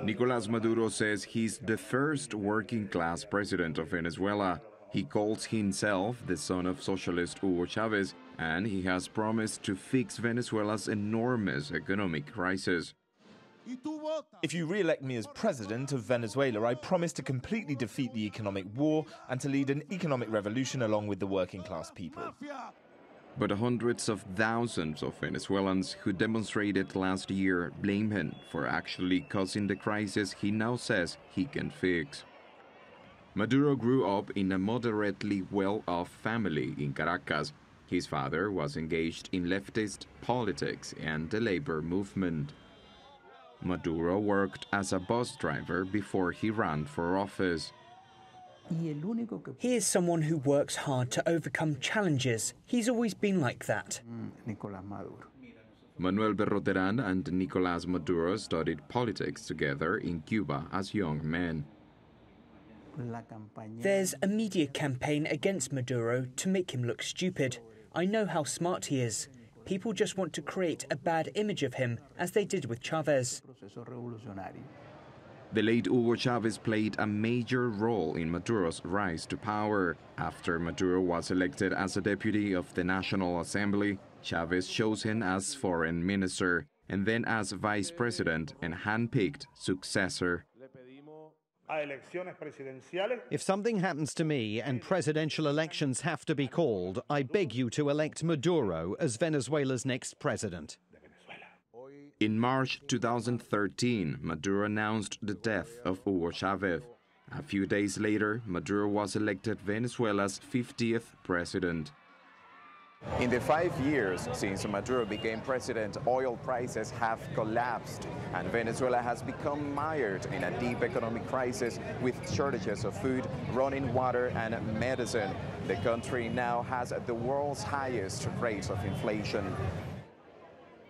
Nicolas Maduro says he's the first working-class president of Venezuela. He calls himself the son of socialist Hugo Chavez, and he has promised to fix Venezuela's enormous economic crisis. If you re-elect me as president of Venezuela, I promise to completely defeat the economic war and to lead an economic revolution along with the working-class people. But hundreds of thousands of Venezuelans who demonstrated last year blame him for actually causing the crisis he now says he can fix. Maduro grew up in a moderately well-off family in Caracas. His father was engaged in leftist politics and the labor movement. Maduro worked as a bus driver before he ran for office. He is someone who works hard to overcome challenges. He's always been like that. Manuel Berroteran and Nicolas Maduro studied politics together in Cuba as young men. There's a media campaign against Maduro to make him look stupid. I know how smart he is. People just want to create a bad image of him, as they did with Chavez. The late Hugo Chavez played a major role in Maduro's rise to power. After Maduro was elected as a deputy of the National Assembly, Chavez chose him as foreign minister and then as vice president and handpicked successor. If something happens to me and presidential elections have to be called, I beg you to elect Maduro as Venezuela's next president. In March 2013, Maduro announced the death of Hugo Chavez. A few days later, Maduro was elected Venezuela's 50th president. In the 5 years since Maduro became president, oil prices have collapsed, and Venezuela has become mired in a deep economic crisis with shortages of food, running water, and medicine. The country now has the world's highest rates of inflation.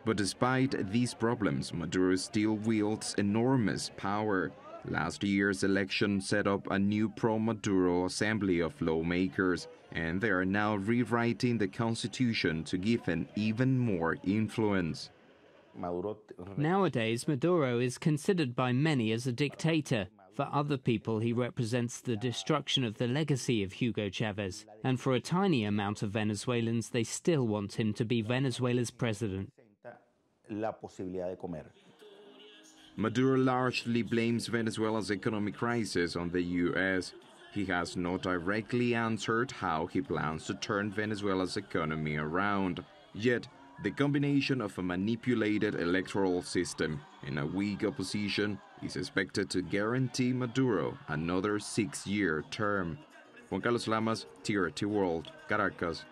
But despite these problems, Maduro still wields enormous power. Last year's election set up a new pro-Maduro assembly of lawmakers, and they are now rewriting the constitution to give him even more influence. Nowadays, Maduro is considered by many as a dictator. For other people, he represents the destruction of the legacy of Hugo Chavez. And for a tiny amount of Venezuelans, they still want him to be Venezuela's president. Maduro largely blames Venezuela's economic crisis on the U.S. He has not directly answered how he plans to turn Venezuela's economy around. Yet, the combination of a manipulated electoral system and a weak opposition is expected to guarantee Maduro another 6-year term. Juan Carlos Lamas, TRT World, Caracas.